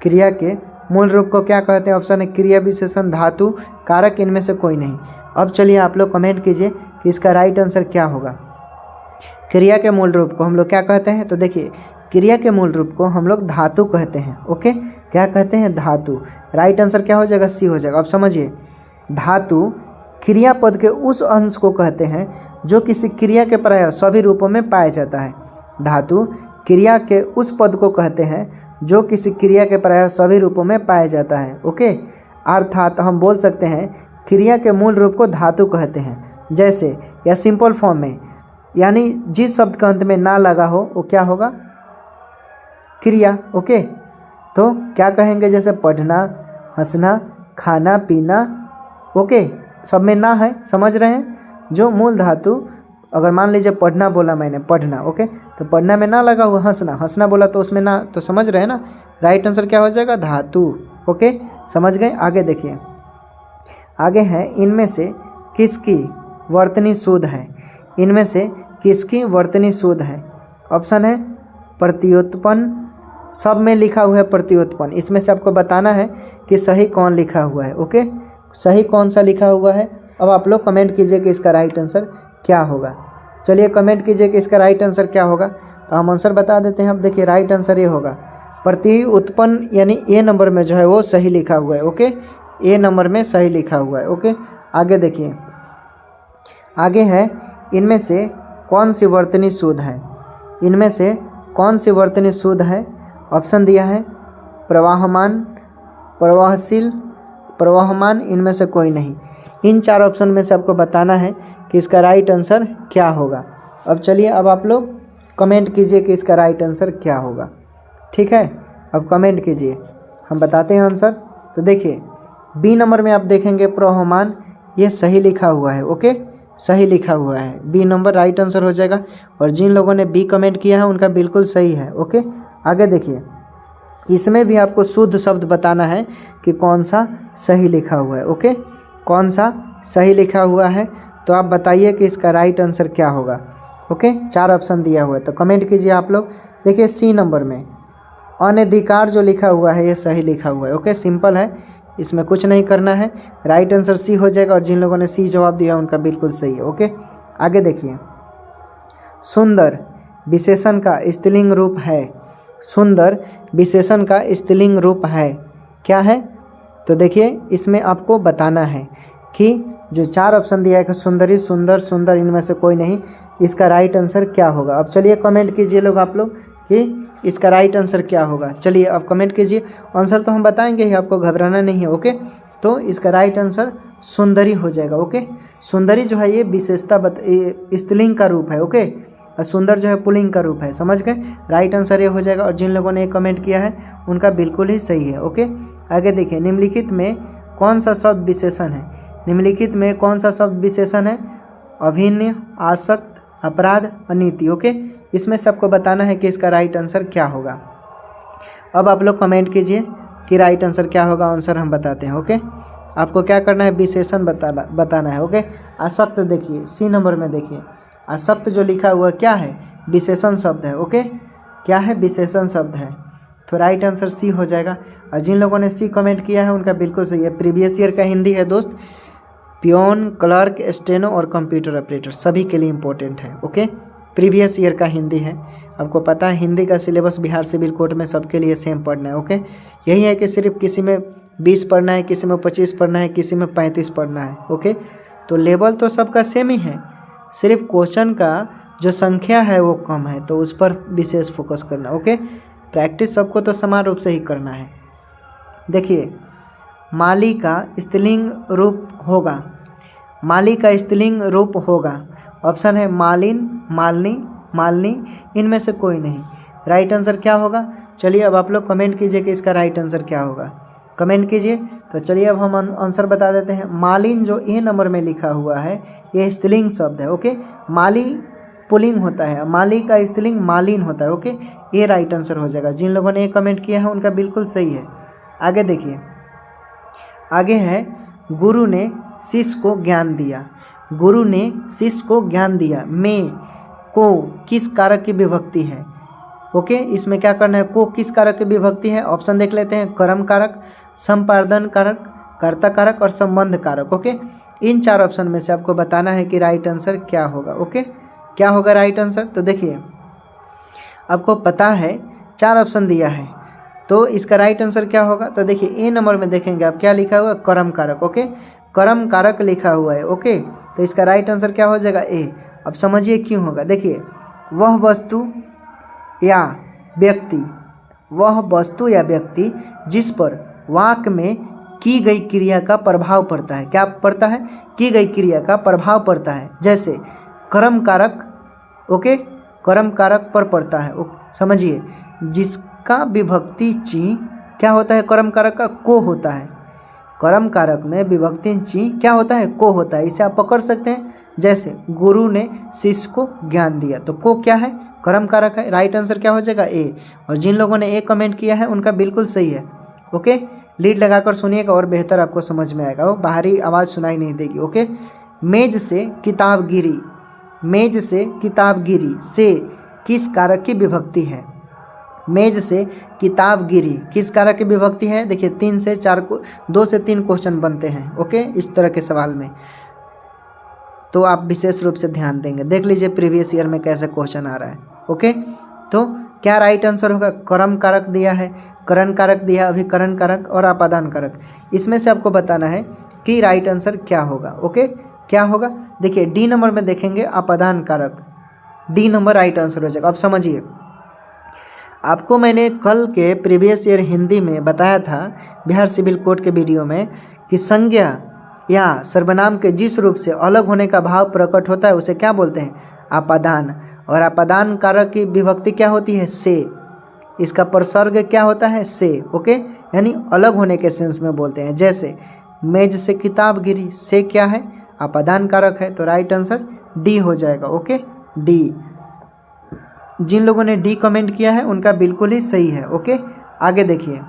क्रिया के मूल रूप को क्या कहते हैं। ऑप्शन है क्रिया, विशेषण, धातु, कारक, इनमें से कोई नहीं। अब चलिए आप लोग कमेंट कीजिए कि इसका राइट आंसर क्या होगा। क्रिया के मूल रूप को हम लोग क्या कहते हैं, तो देखिए क्रिया के मूल रूप को हम लोग धातु कहते हैं, ओके, क्या कहते हैं, धातु। राइट आंसर क्या हो जाएगा, सी हो जाएगा। अब समझिए, धातु क्रियापद के उस अंश को कहते हैं जो किसी क्रिया के प्रायः सभी रूपों में पाया जाता है। धातु क्रिया के उस पद को कहते हैं जो किसी क्रिया के प्रायः सभी रूपों में पाया जाता है, ओके। अर्थात हम बोल सकते हैं क्रिया के मूल रूप को धातु कहते हैं। जैसे या सिंपल फॉर्म में, यानी जिस शब्द का अंत में ना लगा हो वो क्या होगा, क्रिया, ओके। तो क्या कहेंगे, जैसे पढ़ना, हंसना, खाना, पीना, ओके, सब में ना है, समझ रहे हैं। जो मूल धातु, अगर मान लीजिए पढ़ना बोला मैंने, पढ़ना, ओके, तो पढ़ना में ना लगा हुआ, हंसना, हंसना बोला तो उसमें ना, तो समझ रहे हैं ना। राइट आंसर क्या हो जाएगा, धातु, ओके, समझ गए। आगे देखिए, आगे है इनमें से किसकी वर्तनी शुद्ध है, इनमें से किसकी वर्तनी शुद्ध है। ऑप्शन है प्रत्युत्पन्न, सब में लिखा हुआ है प्रत्युत्पन्न, इसमें से आपको बताना है कि सही कौन लिखा हुआ है, ओके, सही कौन सा लिखा हुआ है। अब आप लोग कमेंट कीजिए कि इसका राइट आंसर क्या होगा। चलिए कमेंट कीजिए कि इसका राइट आंसर क्या होगा, तो हम आंसर बता देते हैं। अब देखिए राइट आंसर ये होगा प्रत्युत्पन्न, यानी ए नंबर में जो है वो सही लिखा हुआ है, ओके, ए नंबर में सही लिखा हुआ है, ओके। आगे देखिए, आगे है इनमें से कौन सी वर्तनी शुद्ध है, इनमें से कौन सी वर्तनी शुद्ध है। ऑप्शन दिया है प्रवाहमान, प्रवाहशील, प्रवाहमान, इनमें से कोई नहीं। इन चार ऑप्शन में से आपको बताना है कि इसका राइट आंसर क्या होगा। अब चलिए, अब आप लोग कमेंट कीजिए कि इसका राइट आंसर क्या होगा, ठीक है। अब कमेंट कीजिए, हम बताते हैं आंसर। तो देखिए बी नंबर में आप देखेंगे प्रवाहमान, ये सही लिखा हुआ है, ओके, सही लिखा हुआ है, बी नंबर राइट आंसर हो जाएगा। और जिन लोगों ने बी कमेंट किया है उनका बिल्कुल सही है, ओके। आगे देखिए, इसमें भी आपको शुद्ध शब्द बताना है कि कौन सा सही लिखा हुआ है, ओके, कौन सा सही लिखा हुआ है। तो आप बताइए कि इसका राइट आंसर क्या होगा, ओके। चार ऑप्शन दिया हुआ है, तो कमेंट कीजिए आप लोग। देखिए सी नंबर में अनधिकार जो लिखा हुआ है ये सही लिखा हुआ है, ओके, सिंपल है, इसमें कुछ नहीं करना है, राइट आंसर सी हो जाएगा। और जिन लोगों ने सी जवाब दिया उनका बिल्कुल सही है, ओके। आगे देखिए, सुंदर विशेषण का स्त्रीलिंग रूप है, सुंदर विशेषण का स्त्रीलिंग रूप है, क्या है। तो देखिए इसमें आपको बताना है कि जो चार ऑप्शन दिया है कि सुंदरी, सुंदर, सुंदर, इनमें से कोई नहीं, इसका राइट आंसर क्या होगा। अब चलिए कमेंट कीजिए लोग आप लोग कि इसका राइट आंसर क्या होगा। चलिए अब कमेंट कीजिए, आंसर तो हम बताएंगे ही, आपको घबराना नहीं है, ओके। तो इसका राइट आंसर सुंदरी हो जाएगा, ओके। सुंदरी जो है ये विशेषता स्त्रीलिंग का रूप है, ओके, और सुंदर जो है पुल्लिंग का रूप है, समझ गए। राइट आंसर ये हो जाएगा। और जिन लोगों ने कमेंट किया है उनका बिल्कुल ही सही है, ओके। आगे देखिए, निम्नलिखित में कौन सा शब्द विशेषण है, निम्नलिखित में कौन सा शब्द विशेषण है। अभिन्न, आसक्त, अपराध, अनीति, ओके। इसमें सबको बताना है कि इसका राइट आंसर क्या होगा। अब आप लोग कमेंट कीजिए कि राइट आंसर क्या होगा, आंसर हम बताते हैं, ओके। आपको क्या करना है, विशेषण बताना है, ओके। आसक्त देखिए सी नंबर में, देखिए आसक्त जो लिखा हुआ क्या है, विशेषण शब्द है, ओके, क्या है, विशेषण शब्द है। तो राइट आंसर सी हो जाएगा। और जिन लोगों ने सी कमेंट किया है उनका बिल्कुल सही है। प्रीवियस ईयर का हिंदी है दोस्त, पियोन, क्लर्क, स्टेनो और कंप्यूटर ऑपरेटर सभी के लिए इम्पोर्टेंट है, ओके। प्रीवियस ईयर का हिंदी है, आपको पता है हिंदी का सिलेबस बिहार सिविल कोड में सबके लिए सेम पढ़ना है, ओके। यही है कि सिर्फ किसी में 20 पढ़ना है, किसी में 25 पढ़ना है, किसी में 35 पढ़ना है। ओके, तो लेवल तो सबका सेम ही है, सिर्फ क्वेश्चन का जो संख्या है वो कम है, तो उस पर विशेष फोकस करना। ओके, प्रैक्टिस सबको तो समान रूप से ही करना है। देखिए, माली का स्त्रीलिंग रूप होगा, माली का स्त्रीलिंग रूप होगा। ऑप्शन है मालिन, मालनी, मालनी, इनमें से कोई नहीं। राइट आंसर क्या होगा? चलिए अब आप लोग कमेंट कीजिए कि इसका राइट आंसर क्या होगा, कमेंट कीजिए। तो चलिए अब हम आंसर बता देते हैं। मालिन जो ए नंबर में लिखा हुआ है ये स्त्रीलिंग शब्द है। ओके, माली पुल्लिंग होता है, माली का स्त्रीलिंग मालिन होता है। ओके, ये राइट आंसर हो जाएगा। जिन लोगों ने ये कमेंट किया है उनका बिल्कुल सही है। आगे देखिए, आगे है गुरु ने शिष्य को ज्ञान दिया, गुरु ने शिष्य को ज्ञान दिया में को किस कारक की विभक्ति है? ओके, इसमें क्या करना है, को किस कारक की विभक्ति है? ऑप्शन देख लेते हैं। कर्म कारक, संपादन कारक, कर्ता कारक और संबंध कारक। ओके, इन 4 ऑप्शन में से आपको बताना है कि राइट आंसर क्या होगा। ओके, क्या होगा राइट आंसर? तो देखिए, आपको पता है 4 ऑप्शन दिया है, तो इसका राइट आंसर क्या होगा? तो देखिए ए नंबर में देखेंगे आप क्या लिखा हुआ है, कर्म कारक। ओके, कर्म कारक लिखा हुआ है। ओके, तो इसका राइट आंसर क्या हो जाएगा? ए। अब समझिए क्यों होगा। देखिए, वह वस्तु या व्यक्ति, वह वस्तु या व्यक्ति जिस पर वाक्य में की गई क्रिया का प्रभाव पड़ता है, क्या पड़ता है? की गई क्रिया का प्रभाव पड़ता है। जैसे कर्म कारक, ओके, कर्म कारक पर पड़ता है। समझिए, जिसका विभक्ति ची क्या होता है? कर्म कारक का को होता है। कर्म कारक में विभक्ति ची क्या होता है? को होता है। इसे आप पकड़ सकते हैं। जैसे गुरु ने शिष्य को ज्ञान दिया, तो को क्या है? कर्म कारक है। राइट आंसर क्या हो जाएगा? ए। और जिन लोगों ने ए कमेंट किया है उनका बिल्कुल सही है। ओके, लीड लगाकर सुनिएगा और बेहतर आपको समझ में आएगा, वो बाहरी आवाज़ सुनाई नहीं देगी। ओके, मेज से किताब गिरी, मेज से किताब गिरी से किस कारक की विभक्ति है? मेज से किताब गिरी किस कारक की विभक्ति है? देखिए 3 से 4 को 2 से 3 क्वेश्चन बनते हैं। ओके, इस तरह के सवाल में तो आप विशेष रूप से ध्यान देंगे। देख लीजिए प्रीवियस ईयर में कैसे क्वेश्चन आ रहा है। ओके, तो क्या राइट आंसर होगा? कर्म कारक दिया है, करण कारक दिया, अभिकरण कारक और आपादान कारक। इसमें से आपको बताना है कि राइट आंसर क्या होगा। ओके, क्या होगा? देखिए डी नंबर में देखेंगे आपादान कारक, डी नंबर राइट आंसर हो जाएगा। अब समझिए, आपको मैंने कल के प्रीवियस ईयर हिंदी में बताया था बिहार सिविल कोड के वीडियो में कि संज्ञा या सर्वनाम के जिस रूप से अलग होने का भाव प्रकट होता है उसे क्या बोलते हैं? आपादान। और आपादान कारक की विभक्ति क्या होती है? से। इसका प्रसर्ग क्या होता है? से। ओके, यानी अलग होने के सेंस में बोलते हैं। जैसे मेज से किताब गिरी, से क्या है? आपादान कारक है। तो राइट आंसर डी हो जाएगा। Okay, D. जिन लोगों ने डी कमेंट किया है उनका बिल्कुल ही सही है। ओके, आगे देखिए,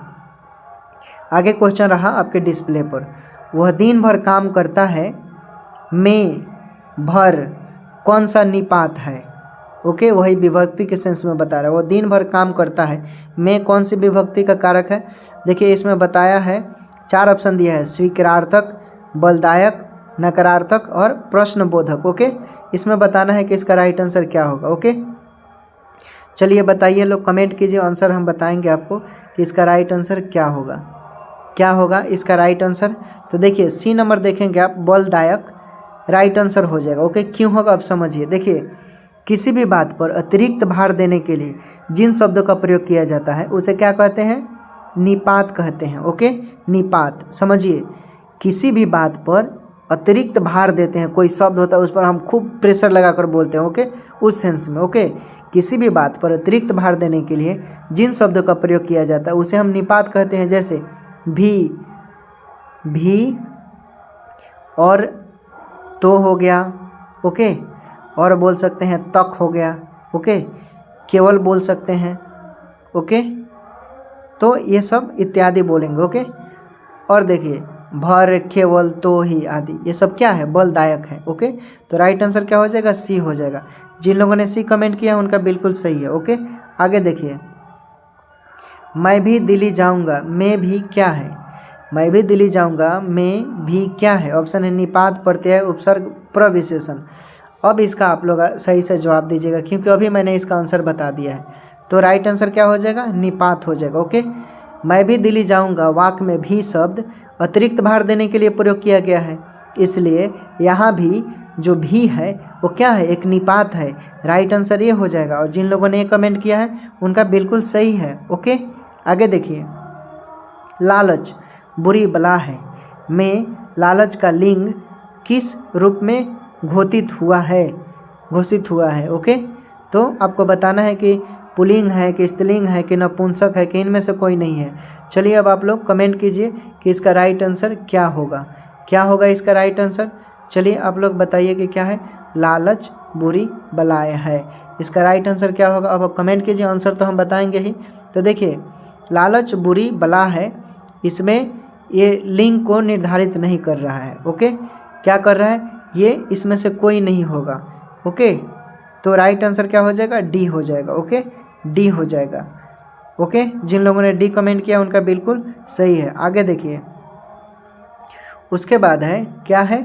आगे क्वेश्चन रहा आपके डिस्प्ले पर। वह दिन भर काम करता है में भर कौन सा निपात है? ओके, वही विभक्ति के सेंस में बता रहा है। वो दिन भर काम करता है में कौन सी विभक्ति का कारक है? देखिए इसमें बताया है, 4 ऑप्शन दिया है, स्वीकारार्थक, बलदायक, नकारार्थक और प्रश्नबोधक। ओके, इसमें बताना है कि इसका राइट आंसर क्या होगा। ओके, चलिए बताइए लोग, कमेंट कीजिए, आंसर हम बताएंगे आपको कि इसका राइट आंसर क्या होगा। क्या होगा इसका राइट आंसर? तो देखिए सी नंबर देखेंगे आप, बलदायक राइट आंसर हो जाएगा। ओके, क्यों होगा अब समझिए। देखिए, किसी भी बात पर अतिरिक्त भार देने के लिए जिन शब्दों का प्रयोग किया जाता है उसे क्या कहते हैं? निपात कहते हैं। ओके, निपात। समझिए, किसी भी बात पर अतिरिक्त भार देते हैं, कोई शब्द होता है उस पर हम खूब प्रेशर लगाकर बोलते हैं। ओके, उस सेंस में। ओके, किसी भी बात पर अतिरिक्त भार देने के लिए जिन शब्दों का प्रयोग किया जाता है उसे हम निपात कहते हैं। जैसे भी और तो हो गया। ओके, और बोल सकते हैं तक हो गया। ओके, केवल बोल सकते हैं। ओके, तो ये सब इत्यादि बोलेंगे। ओके, और देखिए भर, केवल, तो ही आदि, ये सब क्या है? बलदायक है। ओके, तो राइट आंसर क्या हो जाएगा? सी हो जाएगा। जिन लोगों ने सी कमेंट किया उनका बिल्कुल सही है। ओके, आगे देखिए, मैं भी दिल्ली जाऊंगा में भी क्या है? मैं भी दिल्ली जाऊंगा में भी क्या है? ऑप्शन है निपात, प्रत्यय, उपसर्ग, प्रविशेषण। अब इसका आप लोग सही से जवाब दीजिएगा क्योंकि अभी मैंने इसका आंसर बता दिया है। तो राइट आंसर क्या हो जाएगा? निपात हो जाएगा। ओके, मैं भी दिल्ली जाऊंगा वाक्य में भी शब्द अतिरिक्त भार देने के लिए प्रयोग किया गया है, इसलिए यहाँ भी जो भी है वो क्या है, एक निपात है। राइट आंसर ये हो जाएगा। और जिन लोगों ने ये कमेंट किया है उनका बिल्कुल सही है। ओके, आगे देखिए। लालच बुरी बला है में लालच का लिंग किस रूप में घोषित हुआ है। ओके, तो आपको बताना है कि पुल्लिंग है कि स्त्रीलिंग है कि नपुंसक है कि इनमें से कोई नहीं है। चलिए अब आप लोग कमेंट कीजिए कि इसका राइट आंसर क्या होगा इसका राइट आंसर। चलिए आप लोग बताइए कि क्या है। लालच बुरी बलाएँ है, इसका राइट आंसर क्या होगा। अब आप कमेंट कीजिए, आंसर तो हम बताएंगे ही। तो देखिए, लालच बुरी बला है, इसमें ये लिंग को निर्धारित नहीं कर रहा है। ओके, क्या कर रहा है, ये इसमें से कोई नहीं होगा। ओके, तो राइट आंसर क्या हो जाएगा, डी हो जाएगा। ओके, डी हो जाएगा। ओके, जिन लोगों ने डी कमेंट किया उनका बिल्कुल सही है। आगे देखिए, उसके बाद है क्या है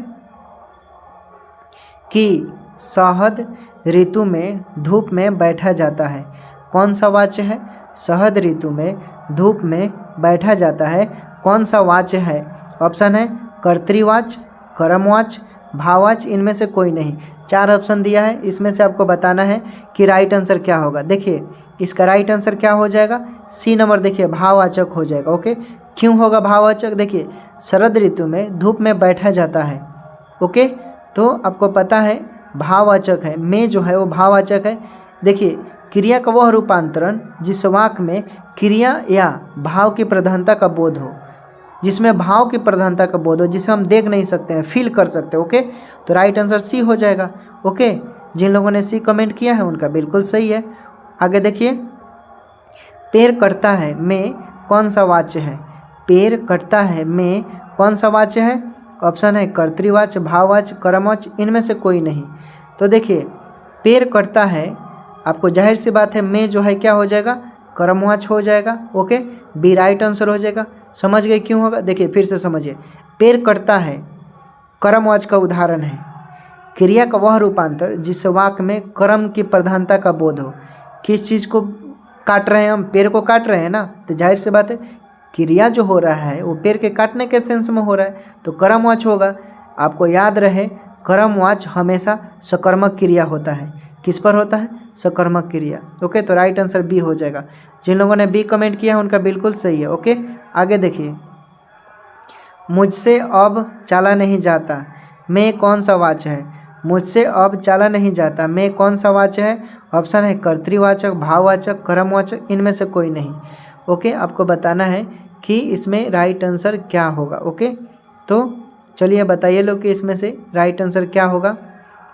कि शहद ऋतु में धूप में बैठा जाता है। कौन सा वाच्य है, शहद ऋतु में धूप में बैठा जाता है, कौन सा वाच्य है। ऑप्शन है कर्तृवाच्य, कर्मवाच्य, भाववाच्य, इनमें से कोई नहीं। 4 ऑप्शन दिया है, इसमें से आपको बताना है कि राइट आंसर क्या होगा। देखिए, इसका राइट आंसर क्या हो जाएगा, सी नंबर। देखिए, भाववाचक हो जाएगा। ओके, क्यों होगा भाववाचक, देखिए शरद ऋतु में धूप में बैठा जाता है। ओके, तो आपको पता है भाववाचक है, में जो है वो भाववाचक है। देखिए, क्रिया का वह रूपांतरण जिस वाक्य में क्रिया या भाव की प्रधानता का बोध हो, जिसमें भाव की प्रधानता का बोध हो, जिसे हम देख नहीं सकते हैं, फील कर सकते हैं। ओके, तो राइट आंसर सी हो जाएगा। ओके, जिन लोगों ने सी कमेंट किया है उनका बिल्कुल सही है। आगे देखिए, पैर कटता है में कौन सा वाच्य है। पैर कटता है में कौन सा वाच्य है। ऑप्शन है कर्तृवाच्य, भाववाच्य, कर्मवाच्य, इनमें से कोई नहीं। तो देखिए, पैर कटता है, आपको जाहिर सी बात है में जो है क्या हो जाएगा, कर्मवाच्य हो जाएगा। ओके, बी राइट आंसर हो जाएगा। समझ गए क्यों होगा। देखिए फिर से समझिए, पैर कटता है कर्मवाच्य का उदाहरण है। क्रिया का वह रूपांतर जिस वाक्य में कर्म की प्रधानता का बोध हो। किस चीज़ को काट रहे हैं हम, पैर को काट रहे हैं ना, तो जाहिर सी बात है क्रिया जो हो रहा है वो पैर के काटने के सेंस में हो रहा है, तो कर्मवाच्य होगा। आपको याद रहे, कर्मवाच्य हमेशा सकर्मक क्रिया होता है। किस पर होता है, सकर्मक क्रिया। ओके, तो राइट आंसर बी हो जाएगा। जिन लोगों ने बी कमेंट किया है उनका बिल्कुल सही है। ओके, आगे देखिए, मुझसे अब चाला नहीं जाता में कौन सा वाच्य है। मुझसे अब चाला नहीं जाता में कौन सा वाच्य है। ऑप्शन है कर्तृवाचक, भाववाचक, कर्मवाचक, इनमें से कोई नहीं। ओके, आपको बताना है कि इसमें राइट आंसर क्या होगा। ओके, तो चलिए बताइए लोग कि इसमें से राइट आंसर क्या होगा।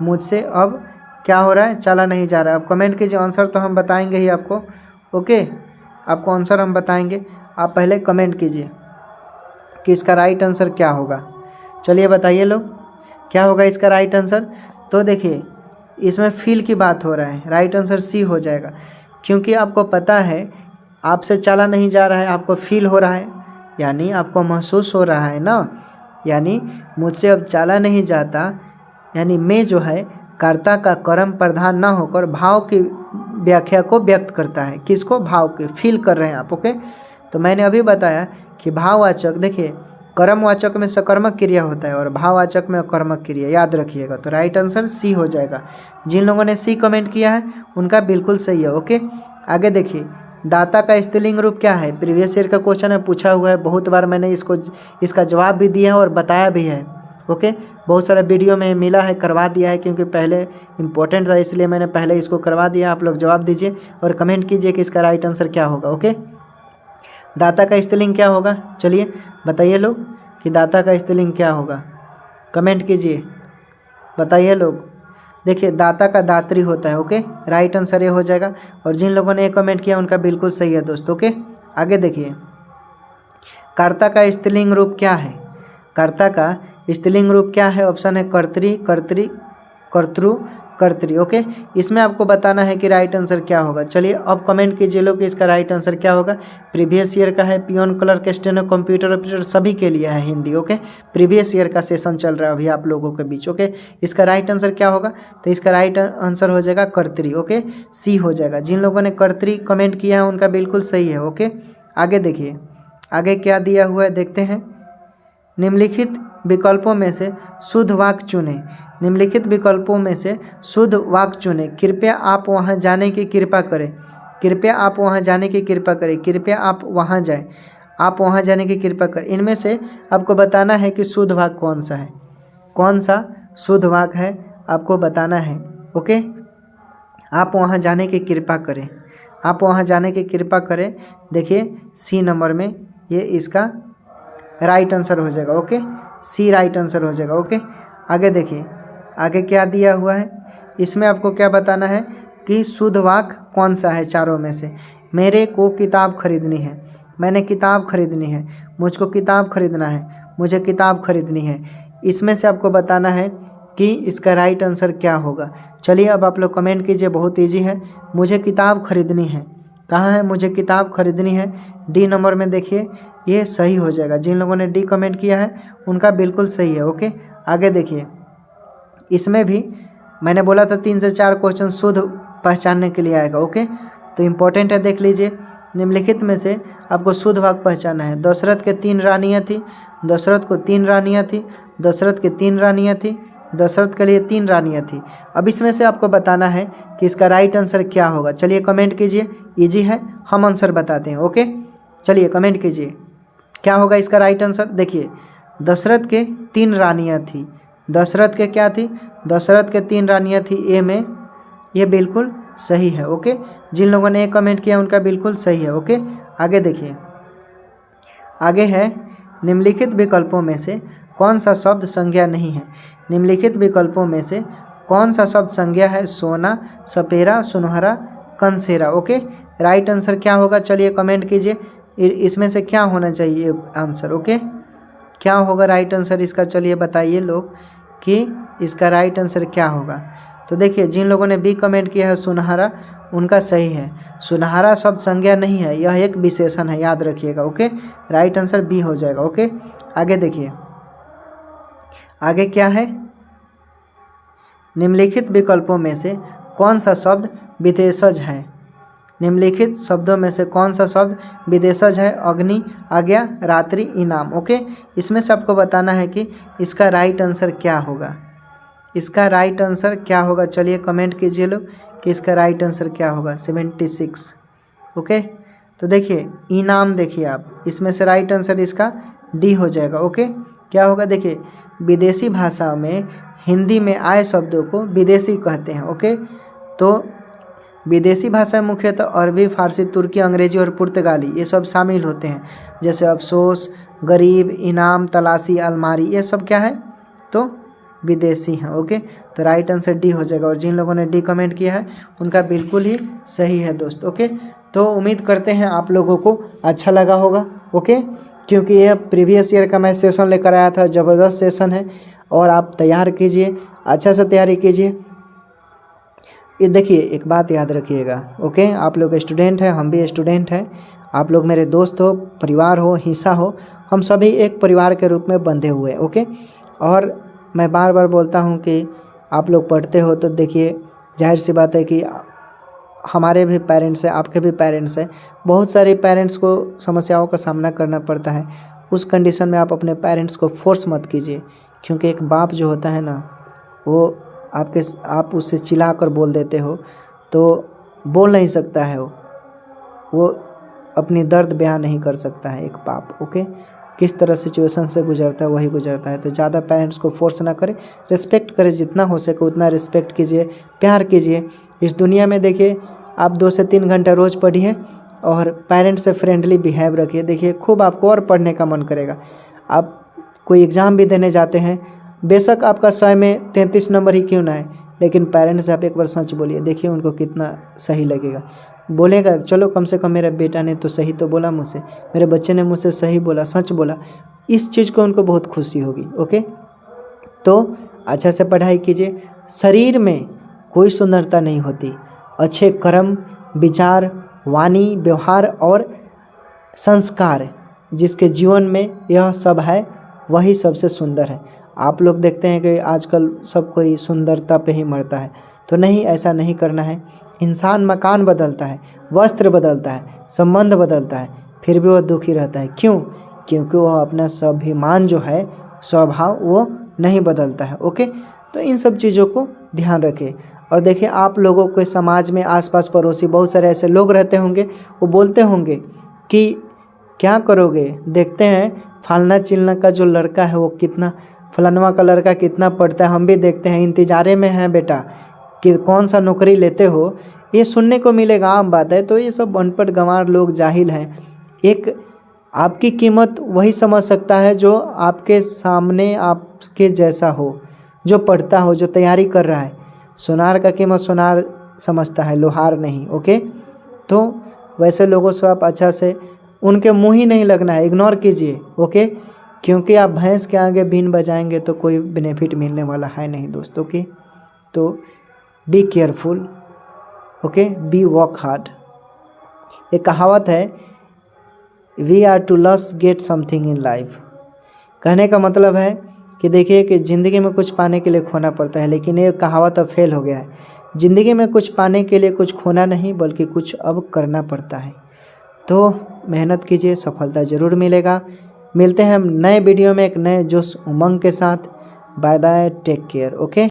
मुझसे अब क्या हो रहा है, चला नहीं जा रहा है। आप कमेंट कीजिए, आंसर तो हम बताएंगे ही आपको। ओके, आपको आंसर हम बताएंगे, आप पहले कमेंट कीजिए कि इसका राइट आंसर क्या होगा। चलिए बताइए लोग क्या होगा इसका राइट आंसर। तो देखिए, इसमें फील की बात हो रहा है, राइट आंसर सी हो जाएगा। क्योंकि आपको पता है आपसे चला नहीं जा रहा है, आपको फील हो रहा है, यानी आपको महसूस हो रहा है ना। यानी मुझसे अब चला नहीं जाता, यानी मैं जो है कर्ता का कर्म प्रधान ना होकर भाव की व्याख्या को व्यक्त करता है। किसको, भाव के, फील कर रहे हैं आप। ओके, तो मैंने अभी बताया कि भाववाचक, देखिए कर्मवाचक में सकर्मक क्रिया होता है और भाववाचक में अकर्मक क्रिया, याद रखिएगा। तो राइट आंसर सी हो जाएगा। जिन लोगों ने सी कमेंट किया है उनका बिल्कुल सही है। ओके, आगे देखिए, दाता का स्त्रीलिंग रूप क्या है। प्रीवियस ईयर का क्वेश्चन है, पूछा हुआ है, बहुत बार मैंने इसका जवाब भी दिया है और बताया भी है। ओके, बहुत सारा वीडियो में मिला है, करवा दिया है, क्योंकि पहले इंपॉर्टेंट था इसलिए मैंने पहले इसको करवा दिया। आप लोग जवाब दीजिए और कमेंट कीजिए कि इसका राइट आंसर क्या होगा। ओके, दाता का स्त्रीलिंग क्या होगा, चलिए बताइए लोग कि दाता का स्त्रीलिंग क्या होगा। कमेंट कीजिए, बताइए लोग। देखिए, दाता का दात्री होता है। ओके, राइट आंसर ये हो जाएगा। और जिन लोगों ने ये कमेंट किया उनका बिल्कुल सही है दोस्तों। ओके, आगे देखिए, कर्ता का स्त्रीलिंग रूप क्या है। कर्ता का स्त्रीलिंग रूप क्या है। ऑप्शन है कर्त्री, कर्त्री, कर्तृ, कर्त्री। ओके, इसमें आपको बताना है कि राइट आंसर क्या होगा। चलिए अब कमेंट कीजिए लोग कि इसका राइट आंसर क्या होगा। प्रीवियस ईयर का है, peon clerk, steno, computer operator, सभी के लिए है हिंदी। ओके, प्रीवियस ईयर का सेशन चल रहा है अभी आप लोगों के बीच। ओके, इसका राइट आंसर क्या होगा, तो इसका राइट आंसर हो जाएगा कर्त्री। ओके, सी हो जाएगा। जिन लोगों ने कर्त्री कमेंट किया है उनका बिल्कुल सही है। ओके, आगे देखिए, आगे क्या दिया हुआ है देखते हैं। निम्नलिखित विकल्पों में से शुद्ध वाक्य चुनें। निम्नलिखित विकल्पों में से शुद्ध वाक्य चुनें। कृपया आप वहां जाने की कृपा करें। कृपया आप वहां जाने की कृपा करें। कृपया आप वहां जाएं। आप वहां जाने की कृपा करें। इनमें से आपको बताना है कि शुद्ध वाक्य कौन सा है, कौन सा शुद्ध वाक्य है आपको बताना है। ओके, आप वहां जाने की कृपा करें। आप वहां जाने की कृपा करें। देखिए सी नंबर में ये इसका राइट आंसर हो जाएगा। ओके, सी राइट आंसर हो जाएगा। ओके, आगे देखिए, आगे क्या दिया हुआ है। इसमें आपको क्या बताना है कि शुद्ध वाक्य कौन सा है चारों में से। मेरे को किताब खरीदनी है, मैंने किताब खरीदनी है, मुझको किताब खरीदना है, मुझे किताब खरीदनी है। इसमें से आपको बताना है कि इसका राइट आंसर क्या होगा। चलिए अब आप लोग कमेंट कीजिए, बहुत ईजी है। मुझे किताब खरीदनी है, कहाँ है, मुझे किताब खरीदनी है, डी नंबर में देखिए, ये सही हो जाएगा। जिन लोगों ने डी कमेंट किया है उनका बिल्कुल सही है। ओके, आगे देखिए, इसमें भी मैंने बोला था 3 से 4 क्वेश्चन शुद्ध पहचानने के लिए आएगा। ओके, तो इम्पोर्टेंट है, देख लीजिए। निम्नलिखित में से आपको शुद्ध वाक्य पहचानना है। दशरथ के 3 रानियाँ थी, दशरथ को 3 रानियाँ थी, दशरथ के 3 रानियाँ थी, दशरथ के लिए 3 रानियाँ थी। अब इसमें से आपको बताना है कि इसका राइट आंसर क्या होगा। चलिए कमेंट कीजिए, इजी है, हम आंसर बताते हैं। ओके, चलिए कमेंट कीजिए क्या होगा इसका राइट आंसर। देखिए, दशरथ के 3 रानियाँ थी, दशरथ के क्या थी, दशरथ के 3 रानियाँ थी, ए में, ये बिल्कुल सही है। ओके, जिन लोगों ने ए कमेंट किया उनका बिल्कुल सही है। ओके, आगे देखिए, आगे है निम्नलिखित विकल्पों में से कौन सा शब्द संज्ञा नहीं है। निम्नलिखित विकल्पों में से कौन सा शब्द संज्ञा है। सोना, सपेरा, सुनहरा, कंसेरा। ओके, राइट आंसर क्या होगा, चलिए कमेंट कीजिए। इसमें से क्या होना चाहिए आंसर। ओके, क्या होगा राइट आंसर इसका, चलिए बताइए लोग कि इसका राइट आंसर क्या होगा। तो देखिए, जिन लोगों ने बी कमेंट किया है सुनहरा, उनका सही है। सुनहरा शब्द संज्ञा नहीं है, यह एक विशेषण है, याद रखिएगा। ओके, राइट आंसर बी हो जाएगा। ओके, आगे देखिए, आगे क्या है। निम्नलिखित विकल्पों में से कौन सा शब्द विदेशज है। निम्नलिखित शब्दों में से कौन सा शब्द विदेशज है। अग्नि, आज्ञा, रात्रि, इनाम। ओके, इसमें से आपको बताना है कि इसका राइट आंसर क्या होगा। इसका राइट आंसर क्या होगा, चलिए कमेंट कीजिए लोग कि इसका राइट आंसर क्या होगा। 76। ओके, तो देखिए इनाम, देखिए आप, इसमें से राइट आंसर इसका डी हो जाएगा। ओके, क्या होगा, देखिए विदेशी भाषा में हिंदी में आए शब्दों को विदेशी कहते हैं। ओके, तो विदेशी भाषा में मुख्यतः अरबी, फारसी, तुर्की, अंग्रेजी और पुर्तगाली ये सब शामिल होते हैं। जैसे अफसोस, गरीब, इनाम, तलाशी, अलमारी, ये सब क्या है, तो विदेशी हैं। ओके, तो राइट आंसर डी हो जाएगा। और जिन लोगों ने डी कमेंट किया है उनका बिल्कुल ही सही है दोस्त। ओके, तो उम्मीद करते हैं आप लोगों को अच्छा लगा होगा। ओके, क्योंकि यह प्रीवियस ईयर का मैं सेशन लेकर आया था, ज़बरदस्त सेशन है, और आप तैयार कीजिए, अच्छा से तैयारी कीजिए। ये देखिए, एक बात याद रखिएगा। ओके, आप लोग स्टूडेंट हैं, हम भी स्टूडेंट हैं, आप लोग मेरे दोस्त हो, परिवार हो, हिस्सा हो, हम सभी एक परिवार के रूप में बंधे हुए हैं। ओके, और मैं बार बार बोलता हूँ कि आप लोग पढ़ते हो तो देखिए, जाहिर सी बात है कि हमारे भी पेरेंट्स हैं, आपके भी पेरेंट्स हैं, बहुत सारे पेरेंट्स को समस्याओं का सामना करना पड़ता है। उस कंडीशन में आप अपने पेरेंट्स को फोर्स मत कीजिए, क्योंकि एक बाप जो होता है ना, वो आप उससे चिल्ला कर बोल देते हो तो बोल नहीं सकता है, वो अपनी दर्द बयान नहीं कर सकता है एक बाप। ओके, किस तरह सिचुएशन से गुजरता है वही गुजरता है। तो ज़्यादा पेरेंट्स को फोर्स ना करें, रिस्पेक्ट करें, जितना हो सके उतना रिस्पेक्ट कीजिए, प्यार कीजिए। इस दुनिया में देखिए, आप 2 से 3 घंटा रोज़ पढ़िए और पेरेंट्स से फ्रेंडली बिहेव रखिए। देखिए, खूब आपको और पढ़ने का मन करेगा। आप कोई एग्ज़ाम भी देने जाते हैं, बेशक आपका 100 में 33 नंबर ही क्यों ना आए, लेकिन पेरेंट्स से आप एक बार सच बोलिए, देखिए उनको कितना सही लगेगा। बोलेगा, चलो कम से कम मेरे बेटा ने तो सही तो बोला मुझसे, मेरे बच्चे ने मुझसे सही बोला, सच बोला, इस चीज़ को उनको बहुत खुशी होगी। ओके, तो अच्छा से पढ़ाई कीजिए। शरीर में कोई सुंदरता नहीं होती, अच्छे कर्म, विचार, वाणी, व्यवहार और संस्कार जिसके जीवन में यह सब है, वही सबसे सुंदर है। आप लोग देखते हैं कि आजकल सब कोई सुंदरता पे ही मरता है, तो नहीं, ऐसा नहीं करना है। इंसान मकान बदलता है, वस्त्र बदलता है, संबंध बदलता है, फिर भी वह दुखी रहता है। क्यों? क्योंकि वह अपना स्वाभिमान जो है, स्वभाव, वो नहीं बदलता है। ओके, तो इन सब चीज़ों को ध्यान रखें। और देखिए, आप लोगों के समाज में आसपास पड़ोसी बहुत सारे ऐसे लोग रहते होंगे, वो बोलते होंगे कि क्या करोगे, देखते हैं फलाना चिलना का जो लड़का है वो कितना, फलानवा का लड़का कितना पढ़ता है, हम भी देखते हैं, इंतजारे में हैं बेटा कि कौन सा नौकरी लेते हो। ये सुनने को मिलेगा, आम बात है। तो ये सब अनपढ़ गंवार लोग, जाहिल हैं। एक आपकी कीमत वही समझ सकता है जो आपके सामने आपके जैसा हो, जो पढ़ता हो, जो तैयारी कर रहा है। सोनार का कीमत सोनार समझता है, लोहार नहीं। ओके, तो वैसे लोगों से आप अच्छा से, उनके मुँह ही नहीं लगना है, इग्नोर कीजिए। ओके, क्योंकि आप भैंस के आगे बीन बजाएंगे तो कोई बेनिफिट मिलने वाला है नहीं दोस्तों के। तो be careful, okay, be work hard. एक कहावत है, we are to loss get something in life. कहने का मतलब है कि देखिए कि ज़िंदगी में कुछ पाने के लिए खोना पड़ता है, लेकिन ये कहावत अब फेल हो गया है। ज़िंदगी में कुछ पाने के लिए कुछ खोना नहीं, बल्कि कुछ अब करना पड़ता है। तो मेहनत कीजिए, सफलता ज़रूर मिलेगा। मिलते हैं हम नए वीडियो में एक नए जोश उमंग के साथ। Bye bye, take care. Okay.